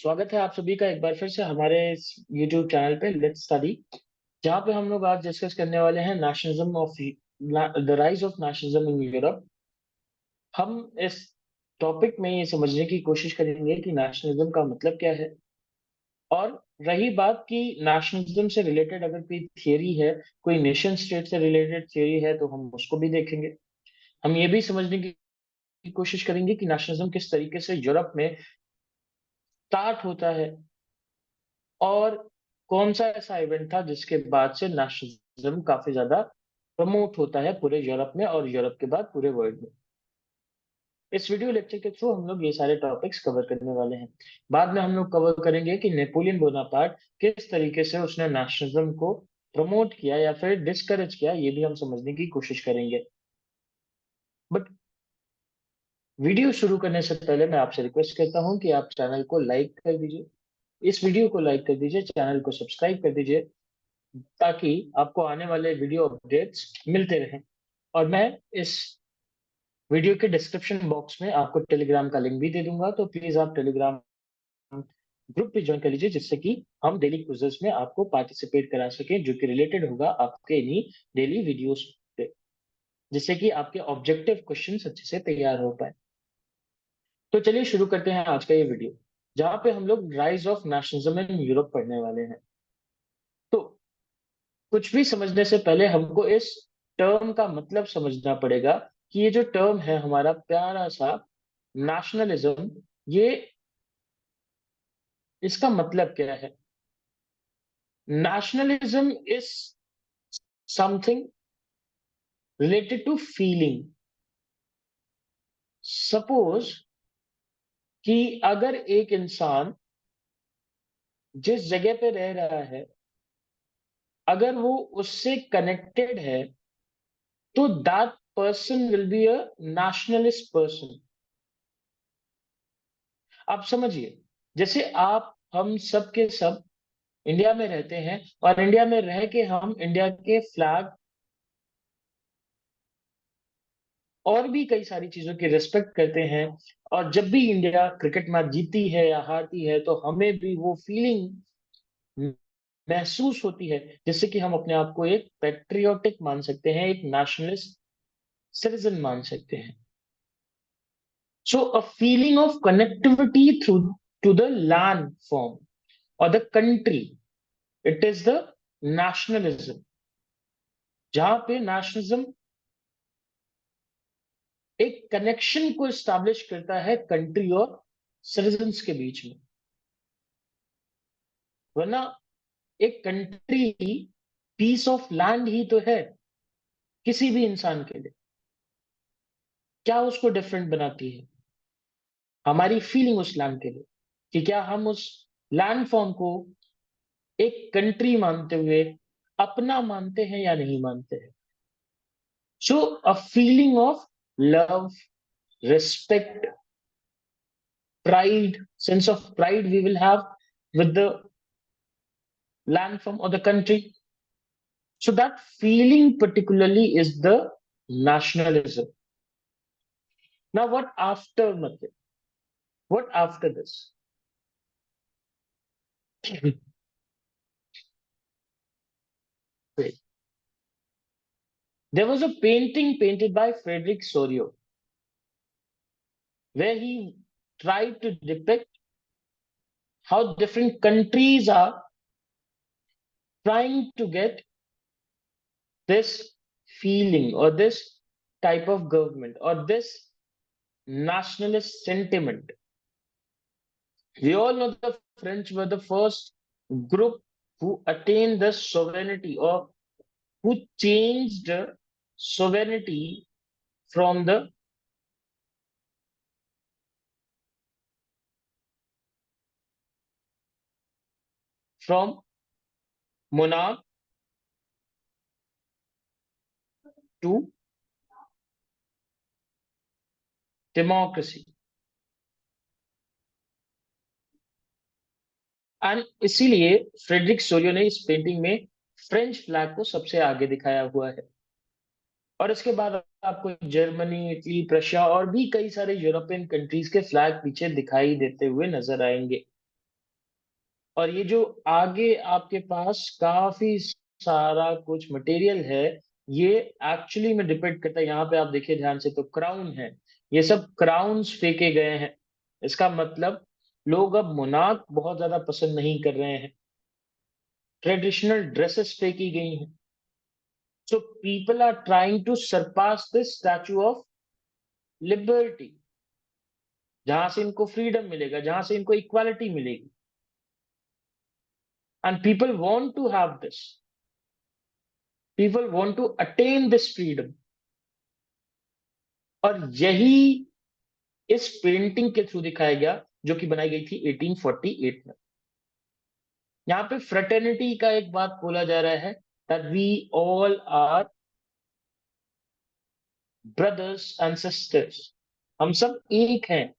स्वागत है आप सभी का एक बार फिर से हमारे इस YouTube चैनल पे लेट्स स्टडी, जहाँ पे हम लोग आज डिस्कस करने वाले हैं nationalism of the rise of nationalism in Europe. हम इस टॉपिक में ये समझने की कोशिश करेंगे कि नेशनलिज्म का मतलब क्या है, और रही बात कि नेशनलिज्म से रिलेटेड अगर कोई थियरी है, कोई नेशन स्टेट से रिलेटेड थियरी है, तो हम उसको भी देखेंगे। हम ये भी समझने की कोशिश करेंगे कि नेशनलिज्म किस तरीके से यूरोप में स्टार्ट होता है, और कौन सा ऐसा इवेंट था जिसके बाद से नेशनलिज्म काफी ज्यादा प्रमोट होता है पूरे यूरोप में, और यूरोप के बाद पूरे वर्ल्ड में। इस वीडियो लेक्चर के थ्रू हम लोग ये सारे टॉपिक्स कवर करने वाले हैं। बाद में हम लोग कवर करेंगे कि नेपोलियन बोनापार्ट किस तरीके से उसने नेशनलिज्म को प्रमोट किया या फिर डिस्करेज किया, ये भी हम समझने की कोशिश करेंगे। बट वीडियो शुरू करने से पहले मैं आपसे रिक्वेस्ट करता हूं कि आप चैनल को लाइक कर दीजिए, इस वीडियो को लाइक कर दीजिए, चैनल को सब्सक्राइब कर दीजिए, ताकि आपको आने वाले वीडियो अपडेट्स मिलते रहें। और मैं इस वीडियो के डिस्क्रिप्शन बॉक्स में आपको टेलीग्राम का लिंक भी दे दूंगा, तो प्लीज आप टेलीग्राम ग्रुप भी ज्वाइन कर लीजिए, जिससे कि हम डेली क्विज़ेस में आपको पार्टिसिपेट करा सकें, जो कि रिलेटेड होगा आपके इन्हीं डेली वीडियोस पे, जिससे कि आपके ऑब्जेक्टिव क्वेश्चन अच्छे से तैयार हो पाए। तो चलिए शुरू करते हैं आज का ये वीडियो, जहां पे हम लोग rise of nationalism in Europe पढ़ने वाले हैं। तो कुछ भी समझने से पहले हमको इस टर्म का मतलब समझना पड़ेगा कि ये जो टर्म है हमारा प्यारा सा नेशनलिज्म, ये इसका मतलब क्या है। Nationalism is something related to feeling. Suppose कि अगर एक इंसान जिस जगह पे रह रहा है, अगर वो उससे कनेक्टेड है, तो that person will be a nationalist person. आप समझिए, जैसे आप हम सब के सब इंडिया में रहते हैं, और इंडिया में रह के हम इंडिया के फ्लैग और भी कई सारी चीजों की रिस्पेक्ट करते हैं। और जब भी इंडिया क्रिकेट मैच जीतती है या हारती है, तो हमें भी वो फीलिंग महसूस होती है, जिससे कि हम अपने आप को एक पेट्रियोटिक मान सकते हैं, एक नेशनलिस्ट सिटीजन मान सकते हैं। So a feeling of connectivity through to the land form और the country, it is the nationalism, जहां पे नेशनलिज्म एक कनेक्शन को स्टैब्लिश करता है कंट्री और सिटीजन्स के बीच में। वरना एक कंट्री पीस ऑफ लैंड ही तो है किसी भी इंसान के लिए। क्या उसको डिफरेंट बनाती है? हमारी फीलिंग उस लैंड के लिए, कि क्या हम उस लैंड फॉर्म को एक कंट्री मानते हुए अपना मानते हैं या नहीं मानते हैं। So a feeling of love, respect, pride, sense of pride we will have with the land from other country. So that feeling particularly is the nationalism. Now, what after Matlab? What after this? Wait. There was a painting painted by Frederick Sorio, where he tried to depict how different countries are trying to get this feeling or this type of government or this nationalist sentiment. We all know the French were the first group who attained the sovereignty, or who changed sovereignty from the from monarch to democracy. And इसीलिए Frederick सोलियो ने इस painting में French flag को सबसे आगे दिखाया हुआ है। और इसके बाद आपको जर्मनी, इटली, प्रशिया और भी कई सारे यूरोपियन कंट्रीज के फ्लैग पीछे दिखाई देते हुए नजर आएंगे। और ये जो आगे आपके पास काफी सारा कुछ मटेरियल है, ये एक्चुअली में डिपेक्ट करता है। यहाँ पे आप देखिए ध्यान से तो क्राउन है, ये सब क्राउन्स फेंके गए हैं। इसका मतलब लोग अब मोनार्क बहुत ज्यादा पसंद नहीं कर रहे हैं। ट्रेडिशनल ड्रेसेस फेंकी गई हैं। So people are trying to surpass this Statue of Liberty, जहां से इनको फ्रीडम मिलेगा, जहां से इनको इक्वालिटी मिलेगी। And people want to have this, people want to attain this freedom. और यही इस पेंटिंग के थ्रू दिखाया गया, जो कि बनाई गई थी 1848 में। यहाँ पे फ्रेटर्निटी का एक बात बोला जा रहा है, that we all are brothers and sisters, हम सब एक हैं।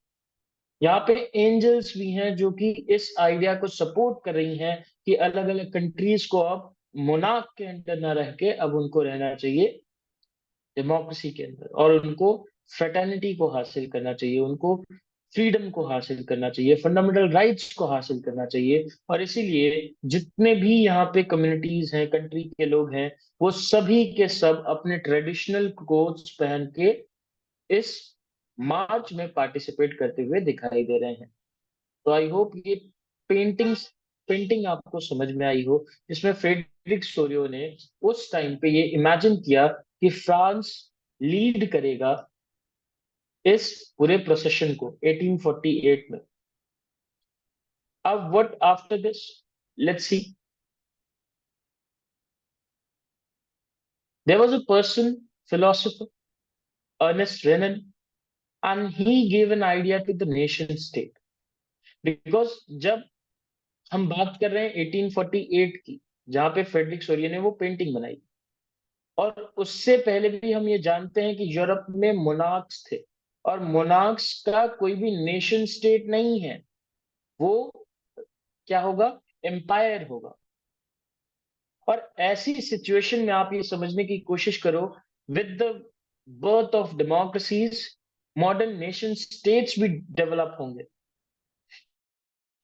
यहाँ पे एंजल्स भी हैं जो कि इस आइडिया को सपोर्ट कर रही हैं कि अलग अलग कंट्रीज को अब मोनार्क के अंडर ना रह के अब उनको रहना चाहिए डेमोक्रेसी के अंदर, और उनको फ्रेटर्निटी को हासिल करना चाहिए, उनको फ्रीडम को हासिल करना चाहिए, फंडामेंटल राइट्स को हासिल करना चाहिए। और इसीलिए जितने भी यहाँ पे कम्युनिटीज हैं, कंट्री के लोग हैं, वो सभी के सब अपने ट्रेडिशनल कोट्स पहन के इस मार्च में पार्टिसिपेट करते हुए दिखाई दे रहे हैं। तो आई होप ये पेंटिंग्स पेंटिंग आपको समझ में आई हो, जिसमें फ्रेडरिक सोरियो ने उस टाइम पे ये इमेजिन किया कि फ्रांस लीड करेगा इस पूरे प्रोसेशन को 1848 में। अब what after this, let's see. There was a person, philosopher, Ernest Renan, and he give an idea to the nation state. Because जब हम बात कर रहे हैं 1848 की, जहां पे फ्रेडरिक सोरियो ने वो पेंटिंग बनाई, और उससे पहले भी हम ये जानते हैं कि यूरोप में मोनार्क्स थे, और मोनार्क्स का कोई भी नेशन स्टेट नहीं है। वो क्या होगा, एम्पायर होगा। और ऐसी सिचुएशन में आप ये समझने की कोशिश करो, with the birth of democracies modern nation states भी डेवलप होंगे।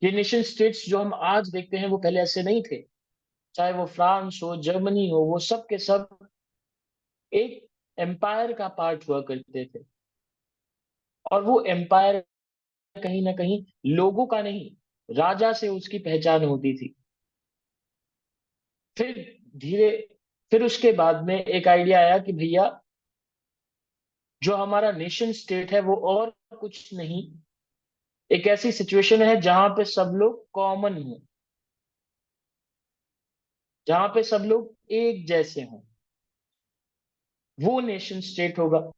ये नेशन स्टेट्स जो हम आज देखते हैं वो पहले ऐसे नहीं थे। चाहे वो फ्रांस हो, जर्मनी हो, वो सब के सब एक एम्पायर का पार्ट हुआ करते थे। और वो एम्पायर कहीं ना कहीं लोगों का नहीं, राजा से उसकी पहचान होती थी। फिर धीरे फिर उसके बाद में एक आइडिया आया कि भैया, जो हमारा नेशन स्टेट है वो और कुछ नहीं, एक ऐसी सिचुएशन है जहां पे सब लोग कॉमन हो, जहां पे सब लोग एक जैसे हों, वो नेशन स्टेट होगा।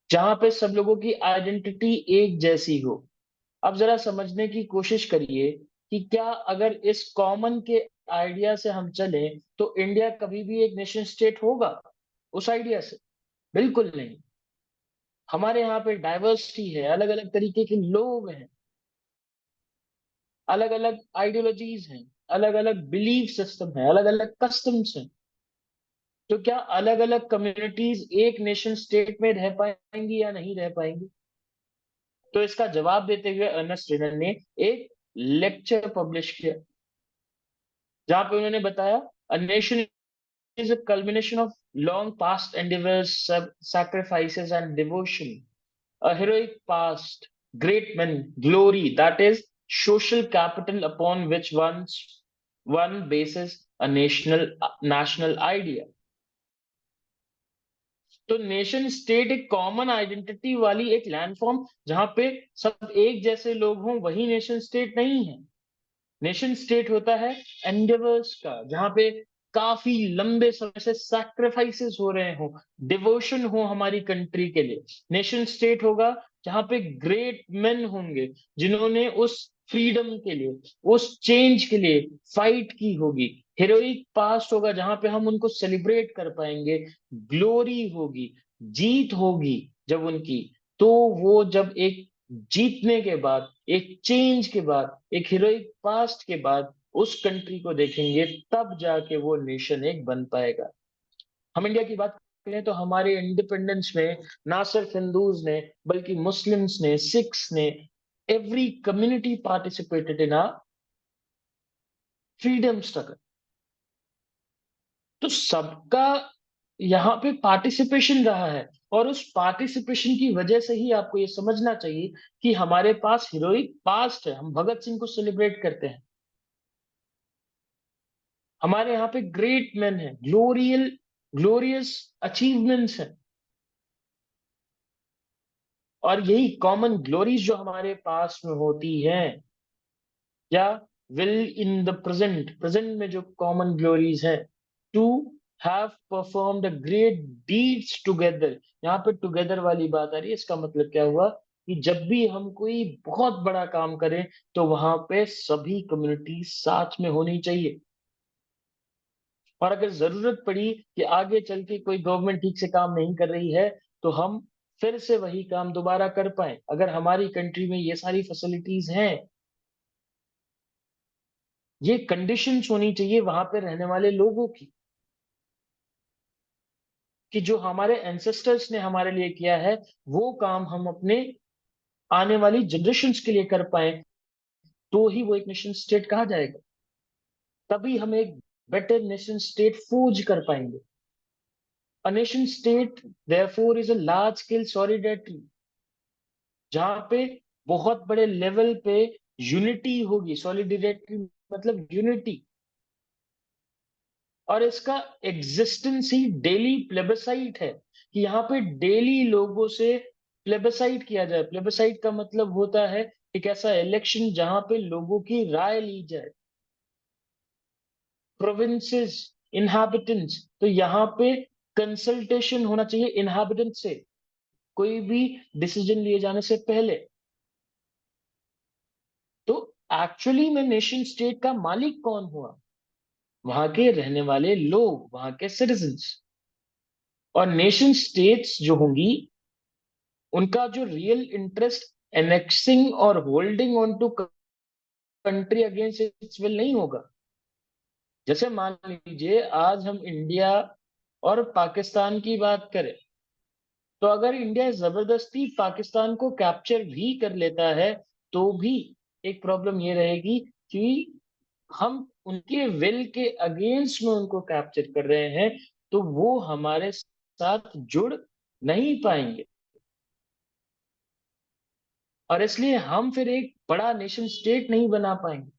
जहां पे सब लोगों की आइडेंटिटी एक जैसी हो। अब जरा समझने की कोशिश करिए कि क्या अगर इस कॉमन के आइडिया से हम चलें तो इंडिया कभी भी एक नेशन स्टेट होगा उस आइडिया से? बिल्कुल नहीं। हमारे यहाँ पे डाइवर्सिटी है, अलग अलग तरीके के लोग हैं, अलग अलग आइडियोलॉजीज हैं, अलग अलग बिलीफ सिस्टम है, अलग अलग कस्टम्स हैं। तो क्या अलग अलग कम्युनिटीज एक नेशन स्टेट में रह पाएंगी या नहीं रह पाएंगी? तो इसका जवाब देते हुए अर्नेस्ट रेनन ने एक लेक्चर पब्लिश किया, जहां पे उन्होंने बताया, a nation is a culmination of long past endeavours, sacrifices and devotion, a heroic past, great men, glory, that is social capital upon which one bases a national idea। तो nation state एक common identity वाली एक landform, जहां पे सब एक जैसे लोग हों, वही नेशन स्टेट नहीं है। नेशन स्टेट होता है एंडेवर्स का, जहां पे काफी लंबे समय से सैक्रिफाइसेस हो रहे हो, डिवोशन हो हमारी कंट्री के लिए। नेशन स्टेट होगा जहां पे ग्रेट मेन होंगे, जिन्होंने उस फ्रीडम के लिए, उस चेंज के लिए फाइट की होगी। हेरोइक पास्ट होगा जहां पे हम उनको सेलिब्रेट कर पाएंगे। ग्लोरी होगी, जीत होगी जब उनकी, तो वो जब एक जीतने के बाद, एक चेंज के बाद, एक हीरोइक पास्ट के बाद उस कंट्री को देखेंगे, तब जाके वो नेशन एक बन पाएगा। हम इंडिया की बात करें तो हमारे इंडिपेंडेंस में ना सिर्फ हिंदूज ने, बल्कि मुस्लिम्स ने, सिख्स ने, every community participated in freedom struggle. तो सबका यहाँ पे पार्टिसिपेशन रहा है, और उस पार्टिसिपेशन की वजह से ही आपको ये समझना चाहिए कि हमारे पास हीरोइक पास्ट है। हम भगत सिंह को सेलिब्रेट करते हैं, हमारे यहाँ पे ग्रेट मैन है, ग्लोरियस अचीवमेंट्स हैं, और यही कॉमन ग्लोरीज जो हमारे पास में होती हैं, या विल इन द प्रेजेंट में जो कॉमन ग्लोरीज है, to have performed a great deeds together. यहाँ पे टुगेदर वाली बात आ रही है। इसका मतलब क्या हुआ कि जब भी हम कोई बहुत बड़ा काम करें तो वहां पे सभी कम्युनिटी साथ में होनी चाहिए, और अगर जरूरत पड़ी कि आगे चल के कोई गवर्नमेंट ठीक से काम नहीं कर रही है, तो हम फिर से वही काम दोबारा कर पाए। अगर हमारी कंट्री में ये सारी फैसिलिटीज हैं, ये कंडीशंस होनी चाहिए वहां पे रहने वाले लोगों की, कि जो हमारे एंसेस्टर्स ने हमारे लिए किया है वो काम हम अपने आने वाली जनरेशन्स के लिए कर पाए, तो ही वो एक नेशन स्टेट कहा जाएगा। तभी हम एक बेटर नेशन स्टेट फोर्ज कर पाएंगे। A nation state therefore is a large scale solidarity, जहां पे बहुत बड़े लेवल पे यूनिटी होगी। सॉलिडेरिटी मतलब यूनिटी, और इसका एग्जिस्टेंस ही डेली प्लेबसाइट है, कि यहाँ पे डेली लोगों से प्लेबसाइट किया जाए। प्लेबसाइट का मतलब होता है एक ऐसा इलेक्शन जहां पे लोगों की राय ली जाए। प्रोविंसेस, इनहाबिटेंट्स, तो यहाँ पे कंसल्टेशन होना चाहिए इनहाबिटेंट से कोई भी डिसीजन लिए जाने से पहले। तो एक्चुअली में नेशन स्टेट का मालिक कौन हुआ? वहां के रहने वाले लोग, वहां के सिटीजन्स। और नेशन स्टेट्स जो होंगी, उनका जो रियल इंटरेस्ट एनेक्सिंग और holding on to country against its will नहीं होगा। जैसे मान लीजिए आज हम इंडिया और पाकिस्तान की बात करें, तो अगर इंडिया जबरदस्ती पाकिस्तान को कैप्चर भी कर लेता है, तो भी एक प्रॉब्लम ये रहेगी कि हम उनके विल के अगेंस्ट में उनको कैप्चर कर रहे हैं, तो वो हमारे साथ जुड़ नहीं पाएंगे, और इसलिए हम फिर एक बड़ा नेशन स्टेट नहीं बना पाएंगे।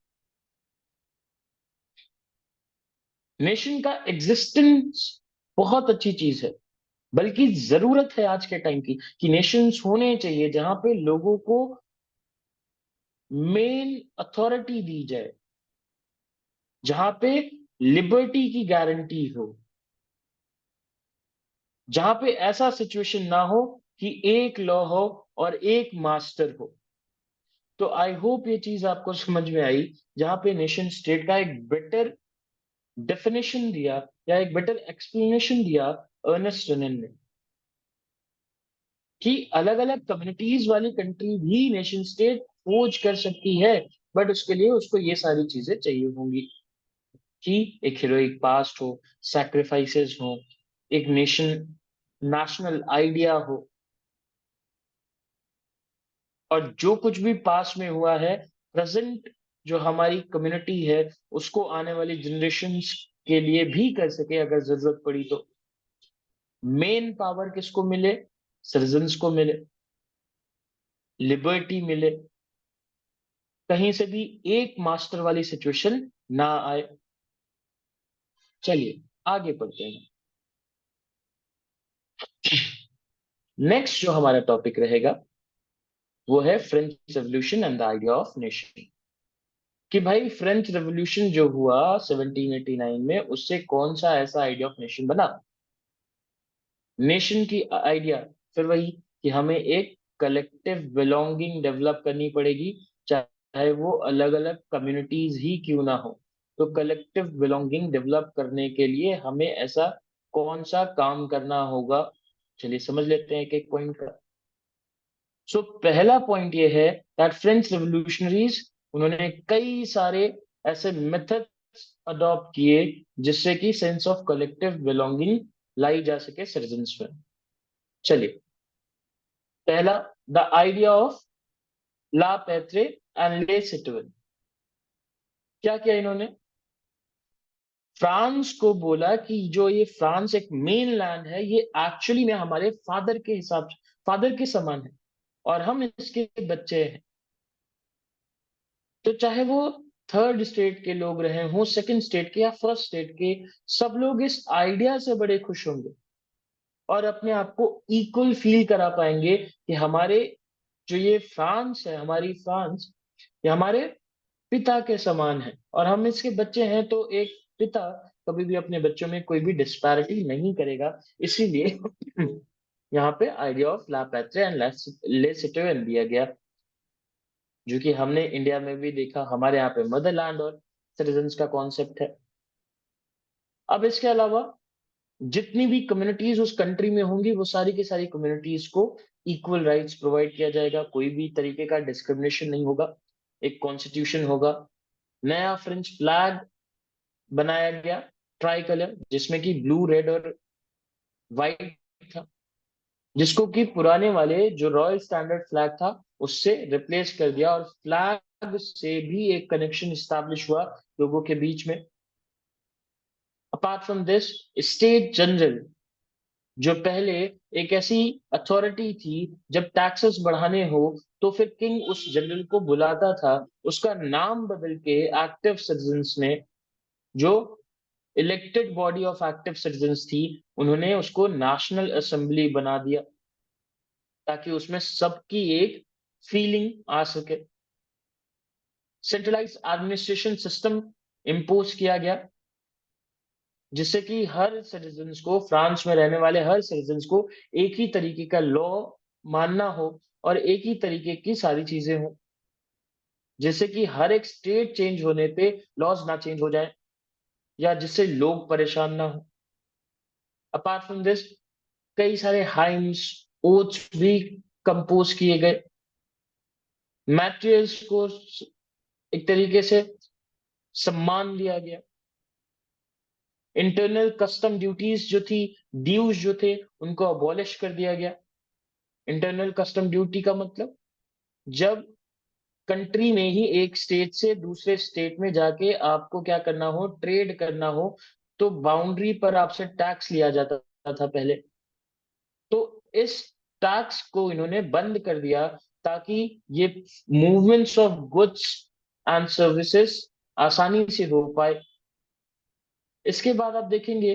नेशन का एग्जिस्टेंस बहुत अच्छी चीज है, बल्कि जरूरत है आज के टाइम की, कि नेशंस होने चाहिए जहां पे लोगों को मेन अथॉरिटी दी जाए, जहां पे लिबर्टी की गारंटी हो, जहां पे ऐसा सिचुएशन ना हो कि एक लॉ हो और एक मास्टर हो। तो आई होप ये चीज आपको समझ में आई, जहां पे नेशन स्टेट का एक बेटर डेफिनेशन दिया, या एक बेटर एक्सप्लेनेशन दिया अर्नेस्ट रेनन ने, कि अलग अलग कम्युनिटीज वाली कंट्री भी नेशन स्टेट खोज कर सकती है, बट उसके लिए उसको ये सारी चीजें चाहिए होंगी, कि एक हीरोइक पास्ट हो, सैक्रिफाइसेस हो, एक नेशनल आइडिया हो, और जो कुछ भी पास्ट में हुआ है, प्रेजेंट जो हमारी कम्युनिटी है उसको आने वाली जनरेशन्स के लिए भी कर सके अगर जरूरत पड़ी तो। मेन पावर किसको मिले? सिटीजन्स को मिले, लिबर्टी मिले, कहीं से भी एक मास्टर वाली सिचुएशन ना आए। चलिए आगे बढ़ते हैं। नेक्स्ट जो हमारा टॉपिक रहेगा वो है French revolution and the idea of nation. कि भाई फ्रेंच रेवोल्यूशन जो हुआ 1789 में, उससे कौन सा ऐसा आइडिया ऑफ नेशन बना। नेशन की आइडिया फिर वही, कि हमें एक कलेक्टिव बिलोंगिंग डेवलप करनी पड़ेगी, चाहे वो अलग अलग कम्युनिटीज ही क्यों ना हो। तो कलेक्टिव बिलोंगिंग डेवलप करने के लिए हमें ऐसा कौन सा काम करना होगा, चलिए समझ लेते हैं एक एक पॉइंट का। सो पहला पॉइंट ये है दैट फ्रेंच रिवोल्यूशनरीज, उन्होंने कई सारे ऐसे मेथड्स अडॉप्ट किए जिससे कि सेंस ऑफ कलेक्टिव बिलोंगिंग लाई जा सके सिटीजन्स में। चलिए, पहला, the idea of la patrie and le citoyen. क्या किया इन्होंने? फ्रांस को बोला कि जो ये फ्रांस एक मेन लैंड है, ये एक्चुअली में हमारे फादर के समान है और हम इसके बच्चे हैं। तो चाहे वो थर्ड स्टेट के लोग रहे हों, सेकंड स्टेट के या फर्स्ट स्टेट के, सब लोग इस आइडिया से बड़े खुश होंगे और अपने आप को इक्वल फील करा पाएंगे कि हमारे जो ये फ्रांस है, हमारी फ्रांस, ये हमारे पिता के समान है और हम इसके बच्चे हैं। तो एक पिता कभी भी अपने बच्चों में कोई भी डिस्पैरिटी नहीं करेगा। इसीलिए यहाँ पे idea of la patria and le citizen दिया गया, जो कि हमने इंडिया में भी देखा। हमारे यहाँ पे मदरलैंड और सिटीजन्स का कॉन्सेप्ट है। अब इसके अलावा जितनी भी कम्युनिटीज उस कंट्री में होंगी, वो सारी की सारी कम्युनिटीज को इक्वल राइट्स प्रोवाइड किया जाएगा। कोई भी तरीके का डिस्क्रिमिनेशन नहीं होगा। एक कॉन्स्टिट्यूशन होगा। नया फ्रेंच फ्लैग बनाया गया, ट्राई कलर, जिसमें कि ब्लू, रेड और व्हाइट था, जिसको कि पुराने वाले जो रॉयल स्टैंडर्ड फ्लैग था उससे रिप्लेस कर दिया और फ्लैग से भी एक कनेक्शन स्टैब्लिश हुआ लोगों के बीच में। Apart from this, state general, जो पहले एक ऐसी अथॉरिटी थी, जब टैक्सेस बढ़ाने हो तो फिर किंग उस जनरल को बुलाता था, उसका नाम बदल के एक्टिव सिटीजन्स ने, जो elected body of active citizens थी, उन्होंने उसको नेशनल असेंबली बना दिया ताकि उसमें सबकी एक फीलिंग आ सके। सेंट्रलाइज एडमिनिस्ट्रेशन सिस्टम इम्पोज किया गया, जिससे कि हर सिटीजन्स को, फ्रांस में रहने वाले हर सिटीजन्स को एक ही तरीके का लॉ मानना हो और एक ही तरीके की सारी चीजें हो, जिससे कि हर एक स्टेट चेंज होने पे लॉज ना चेंज हो जाए या जिससे लोग परेशान ना हो। अपार्ट फ्रॉम दिस, कई सारे हाइम्स, ओथ्स भी कंपोज किए गए। मैटेरियल्स को एक तरीके से सम्मान दिया गया। इंटरनल कस्टम ड्यूटीज जो थी, ड्यूज जो थे, उनको अबॉलिश कर दिया गया। इंटरनल कस्टम ड्यूटी का मतलब, जब कंट्री में ही एक स्टेट से दूसरे स्टेट में जाके आपको क्या करना हो, ट्रेड करना हो, तो बाउंड्री पर आपसे टैक्स लिया जाता था पहले। तो इस टैक्स को इन्होंने बंद कर दिया ताकि ये movements of goods and services आसानी से हो पाए। इसके बाद आप देखेंगे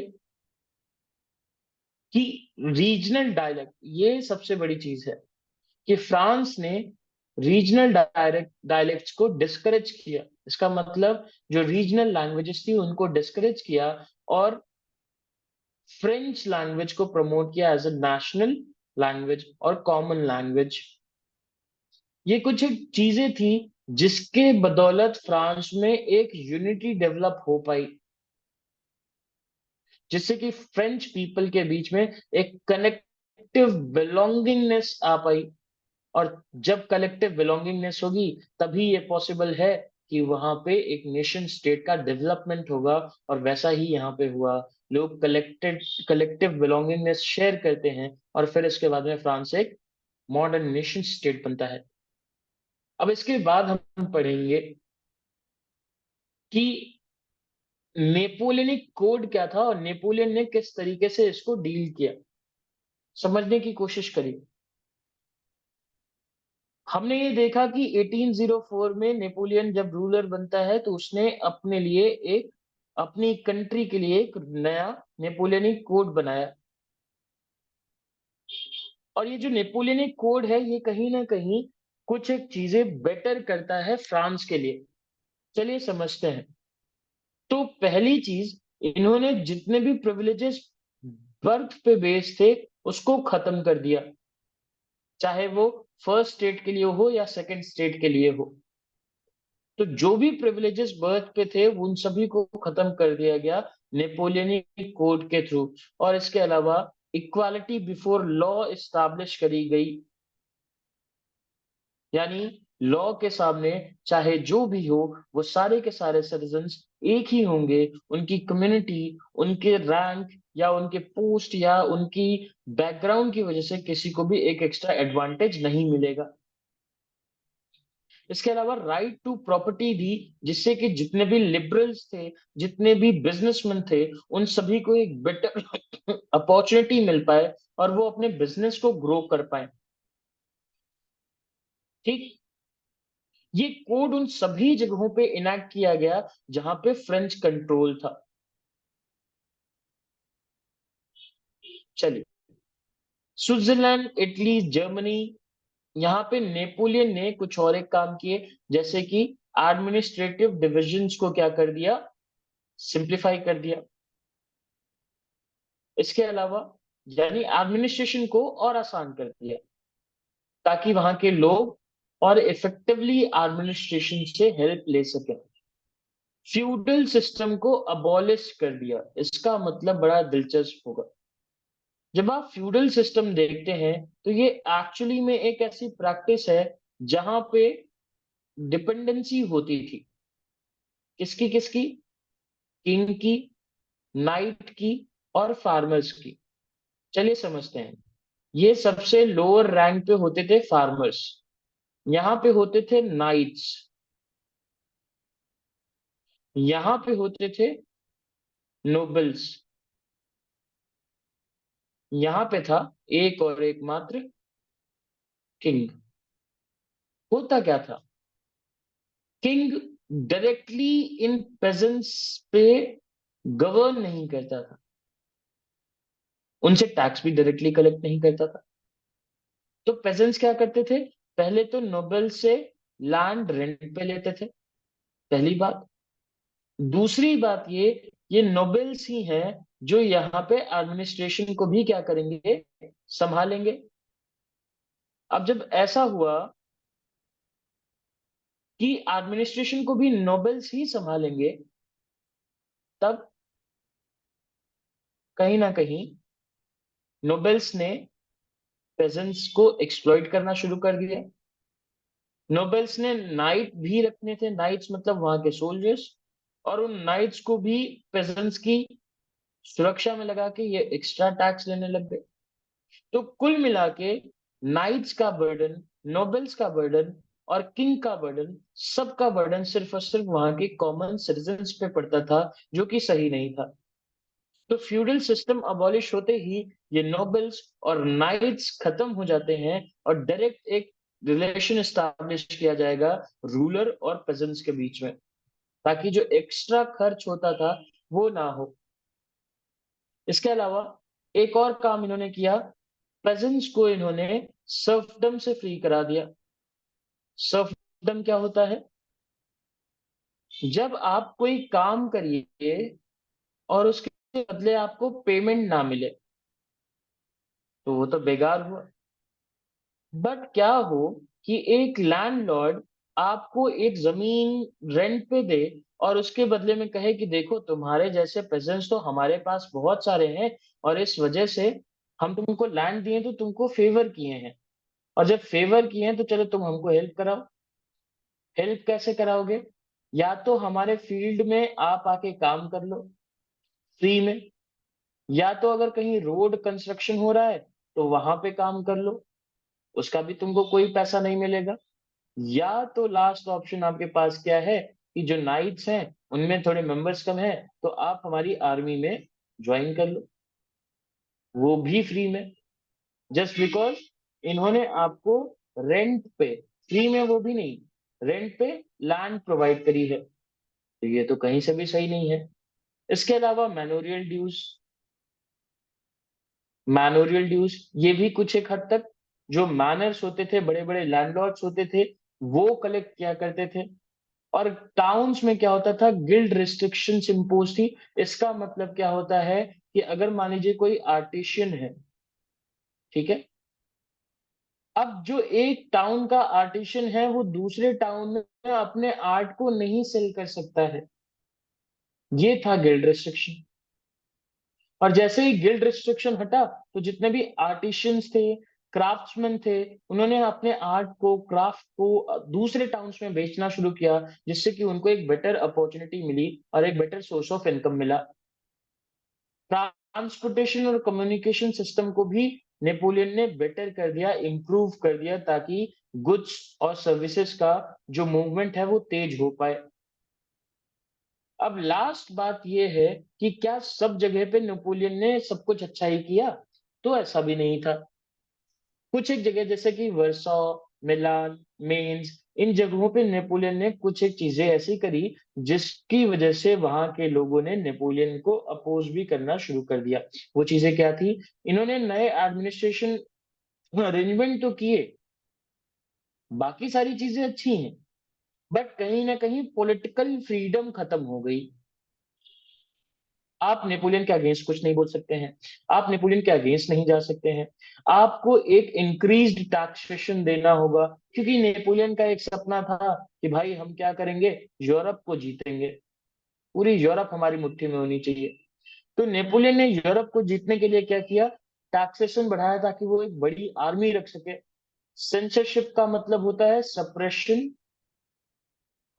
कि रीजनल डायलेक्ट, ये सबसे बड़ी चीज है कि फ्रांस ने रीजनल डायलेक्ट्स को डिस्करेज किया। इसका मतलब जो रीजनल लैंग्वेजेस थी उनको डिस्करेज किया और फ्रेंच लैंग्वेज को प्रमोट किया एज अ नेशनल लैंग्वेज और कॉमन लैंग्वेज। ये कुछ एक चीजें थी जिसके बदौलत फ्रांस में एक यूनिटी डेवलप हो पाई, जिससे कि फ्रेंच पीपल के बीच में एक कनेक्टिव बिलोंगिंगनेस आ पाई। और जब कलेक्टिव बिलोंगिंगनेस होगी, तभी ये पॉसिबल है कि वहां पे एक नेशन स्टेट का डेवलपमेंट होगा। और वैसा ही यहाँ पे हुआ। लोग कलेक्टिव बिलोंगिंगनेस शेयर करते हैं और फिर इसके बाद में फ्रांस एक मॉडर्न नेशन स्टेट बनता है। अब इसके बाद हम पढ़ेंगे कि नेपोलियनिक कोड क्या था और नेपोलियन ने किस तरीके से इसको डील किया। समझने की कोशिश करिए। हमने ये देखा कि 1804 में नेपोलियन जब रूलर बनता है तो उसने अपने लिए एक, अपनी कंट्री के लिए एक नया नेपोलियनिक कोड बनाया। और ये जो नेपोलियनिक कोड है, ये कहीं ना कहीं कुछ एक चीजें बेटर करता है फ्रांस के लिए। चलिए समझते हैं। तो पहली चीज, इन्होंने जितने भी प्रिविलेजेस बर्थ पे बेस थे उसको खत्म कर दिया, चाहे वो फर्स्ट स्टेट के लिए हो या सेकंड स्टेट के लिए हो। तो जो भी प्रिविलेजेस बर्थ पे थे उन सभी को खत्म कर दिया गया नेपोलियनिक कोड के थ्रू। और इसके अलावा इक्वालिटी बिफोर लॉ इस्टैब्लिश करी गई, यानी लॉ के सामने चाहे जो भी हो, वो सारे के सारे सिटीजन्स एक ही होंगे। उनकी कम्युनिटी, उनके रैंक या उनके पोस्ट या उनकी बैकग्राउंड की वजह से किसी को भी एक एक्स्ट्रा एडवांटेज नहीं मिलेगा। इसके अलावा राइट टू प्रॉपर्टी दी, जिससे कि जितने भी लिबरल्स थे, जितने भी बिजनेसमैन थे, उन सभी को एक बेटर अपॉर्चुनिटी मिल पाए और वो अपने बिजनेस को ग्रो कर पाए। ठीक, ये कोड उन सभी जगहों पे इनैक्ट किया गया जहां पे फ्रेंच कंट्रोल था। चलिए, स्विट्जरलैंड, इटली, जर्मनी, यहाँ पे नेपोलियन ने कुछ और एक काम किए, जैसे कि एडमिनिस्ट्रेटिव डिविजन्स को क्या कर दिया, सिंप्लीफाई कर दिया। इसके अलावा यानी एडमिनिस्ट्रेशन को और आसान कर दिया, ताकि वहां के लोग और इफेक्टिवली एडमिनिस्ट्रेशन से हेल्प ले सकें। फ्यूडल सिस्टम को अबॉलिश कर दिया। इसका मतलब बड़ा दिलचस्प होगा। जब आप फ्यूडल सिस्टम देखते हैं तो ये एक्चुअली में एक ऐसी प्रैक्टिस है जहां पे डिपेंडेंसी होती थी। किसकी किसकी? किंग की, नाइट की और फार्मर्स की। चलिए समझते हैं। ये सबसे लोअर रैंक पे होते थे फार्मर्स, यहाँ पे होते थे नाइट्स, यहाँ पे होते थे नोबल्स, यहाँ पे था एक और एकमात्र किंग। होता क्या था? किंग डायरेक्टली इन पेजेंट्स पे गवर्न नहीं करता था, उनसे टैक्स भी डायरेक्टली कलेक्ट नहीं करता था। तो पेजेंट्स क्या करते थे? पहले तो नोबल से लैंड रेंट पे लेते थे, पहली बात। दूसरी बात ये नोबल्स ही हैं जो यहाँ पे एडमिनिस्ट्रेशन को भी क्या करेंगे, संभालेंगे। अब जब ऐसा हुआ कि एडमिनिस्ट्रेशन को भी नोबल्स ही संभालेंगे, तब कहीं ना कहीं नोबल्स ने पेजेंट्स को एक्सप्लॉइट करना शुरू कर दिया। नोबल्स ने नाइट भी रखने थे, नाइट्स मतलब वहां के सोल्जर्स, और उन नाइट्स को भी पेजेंट्स की सुरक्षा में लगा के ये एक्स्ट्रा टैक्स लेने लग गए। तो कुल मिला के नाइट्स का बर्डन, नोबल्स का बर्डन और किंग का बर्डन, सबका बर्डन सिर्फ और सिर्फ वहां के कॉमन सिटीजन्स पे पड़ता था, जो कि सही नहीं था। तो फ्यूडल सिस्टम अबॉलिश होते ही ये नोबल्स और नाइट्स खत्म हो जाते हैं और डायरेक्ट एक रिलेशन एस्टैब्लिश किया जाएगा रूलर और पेजेंट्स के बीच में, ताकि जो एक्स्ट्रा खर्च होता था वो ना हो। इसके अलावा एक और काम इन्होंने किया, पेजेंट्स को इन्होंने सर्फडम से फ्री करा दिया। सर्फडम क्या होता है? जब आप कोई काम करिए और उसके बदले आपको पेमेंट ना मिले, तो वो तो बेकार हुआ। बट क्या हो कि एक लैंडलॉर्ड आपको एक जमीन रेंट पे दे और उसके बदले में कहे कि देखो, तुम्हारे जैसे पेजेंट्स तो हमारे पास बहुत सारे हैं, और इस वजह से हम तुमको लैंड दिए तो तुमको फेवर किए हैं, और जब फेवर किए हैं तो चलो तुम हमको हेल्प कराओ। हेल्प कैसे कराओगे? या तो हमारे फील्ड में आप आके काम कर लो फ्री में, या तो अगर कहीं रोड कंस्ट्रक्शन हो रहा है तो वहां पे काम कर लो, उसका भी तुमको कोई पैसा नहीं मिलेगा। या तो लास्ट ऑप्शन आपके पास क्या है कि जो नाइट्स हैं उनमें थोड़े मेंबर्स कम हैं, तो आप हमारी आर्मी में ज्वाइन कर लो, वो भी फ्री में। जस्ट बिकॉज इन्होंने आपको रेंट पे, फ्री में वो भी नहीं, रेंट पे लैंड प्रोवाइड करी है, तो ये तो कहीं से भी सही नहीं है। इसके अलावा मैनोरियल ड्यूज, मैनोरियल ड्यूज ये भी कुछ एक हद तक जो मैनर्स होते थे, बड़े बड़े लैंडलॉर्ड्स होते थे, वो कलेक्ट किया करते थे। और टाउन्स में क्या होता था, गिल्ड रिस्ट्रिक्शंस इम्पोज थी। इसका मतलब क्या होता है कि अगर मान लीजिए कोई आर्टिशियन है, ठीक है, अब जो एक टाउन का आर्टिशियन है वो दूसरे टाउन में अपने आर्ट को नहीं सेल कर सकता है, ये था गिल्ड रिस्ट्रिक्शन। और जैसे ही गिल्ड रिस्ट्रिक्शन हटा, तो जितने भी आर्टिशियंस थे, क्राफ्ट्समैन थे, उन्होंने अपने आर्ट को, क्राफ्ट को दूसरे टाउन्स में बेचना शुरू किया, जिससे कि उनको एक बेटर अपॉर्चुनिटी मिली और एक बेटर सोर्स ऑफ इनकम मिला। ट्रांसपोर्टेशन और कम्युनिकेशन सिस्टम को भी नेपोलियन ने बेटर कर दिया, इंप्रूव कर दिया, ताकि गुड्स और सर्विसेज का जो मूवमेंट है वो तेज हो पाए। अब लास्ट बात ये है कि क्या सब जगह पे नेपोलियन ने सब कुछ अच्छा ही किया? तो ऐसा भी नहीं था। कुछ एक जगह जैसे कि वर्सो, मिलान, मेंस, इन जगहों पे नेपोलियन ने कुछ एक चीजें ऐसी करी जिसकी वजह से वहां के लोगों ने नेपोलियन को अपोज भी करना शुरू कर दिया। वो चीजें क्या थी? इन्होंने नए एडमिनिस्ट्रेशन अरेंजमेंट तो किए, बाकी सारी चीजें अच्छी हैं, बट कहीं ना कहीं पॉलिटिकल फ्रीडम खत्म हो गई। आप नेपोलियन के अगेंस्ट कुछ नहीं बोल सकते हैं, आप नेपोलियन के अगेंस्ट नहीं जा सकते हैं। आपको एक इंक्रीज्ड टैक्सेशन देना होगा, क्योंकि नेपोलियन का एक सपना था कि भाई हम क्या करेंगे, यूरोप को जीतेंगे, पूरी यूरोप हमारी मुट्ठी में होनी चाहिए। तो नेपोलियन ने यूरोप को जीतने के लिए क्या किया? टैक्सेशन बढ़ाया ताकि वो एक बड़ी आर्मी रख सके। सेंसरशिप का मतलब होता है suppression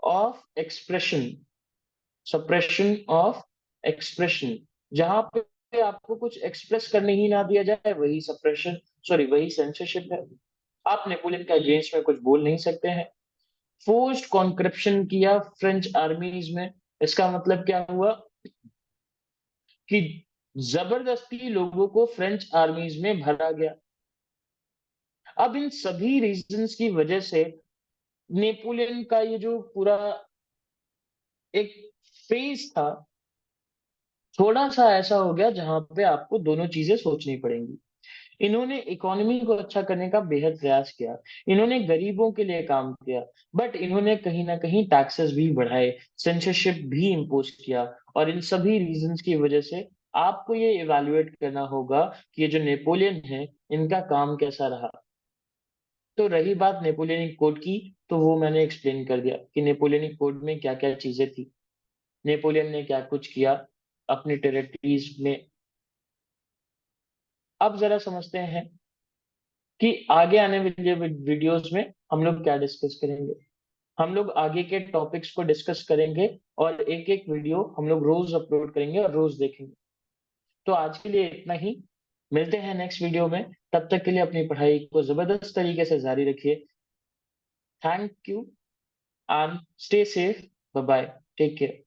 of expression, suppression of expression. जहां पे आपको कुछ एक्सप्रेस करने ही ना दिया जाए, वही सप्रेशन, सॉरी वही सेंसरशिप है। आप नेपोलियन के अगेंस्ट में कुछ बोल नहीं सकते हैं। फोर्स्ड कॉन्क्रप्शन किया फ्रेंच आर्मीज में। इसका मतलब क्या हुआ कि जबरदस्ती लोगों को फ्रेंच आर्मीज में भरा गया। अब इन सभी रीजंस की वजह से नेपोलियन का ये जो पूरा एक फेज था, थोड़ा सा ऐसा हो गया जहां पे आपको दोनों चीजें सोचनी पड़ेंगी। इन्होंने इकोनॉमी को अच्छा करने का बेहद प्रयास किया, इन्होंने गरीबों के लिए काम किया, बट इन्होंने कहीं ना कहीं टैक्सेस भी बढ़ाए, सेंसरशिप भी इम्पोज किया। और इन सभी रीजंस की वजह से आपको ये इवैल्यूएट करना होगा कि ये जो नेपोलियन है, इनका काम कैसा रहा। तो रही बात नेपोलियनिक कोड की, तो वो मैंने एक्सप्लेन कर दिया कि नेपोलियनिक कोड में क्या क्या चीजें थी, नेपोलियन ने क्या कुछ किया अपनी टेरिटरीज में। अब जरा समझते हैं कि आगे आने वाले वीडियोस में हम लोग क्या डिस्कस करेंगे। हम लोग आगे के टॉपिक्स को डिस्कस करेंगे और एक एक वीडियो हम लोग रोज अपलोड करेंगे और रोज देखेंगे। तो आज के लिए इतना ही, मिलते हैं नेक्स्ट वीडियो में। तब तक के लिए अपनी पढ़ाई को जबरदस्त तरीके से जारी रखिए। Thank you and stay safe. Bye bye, take care.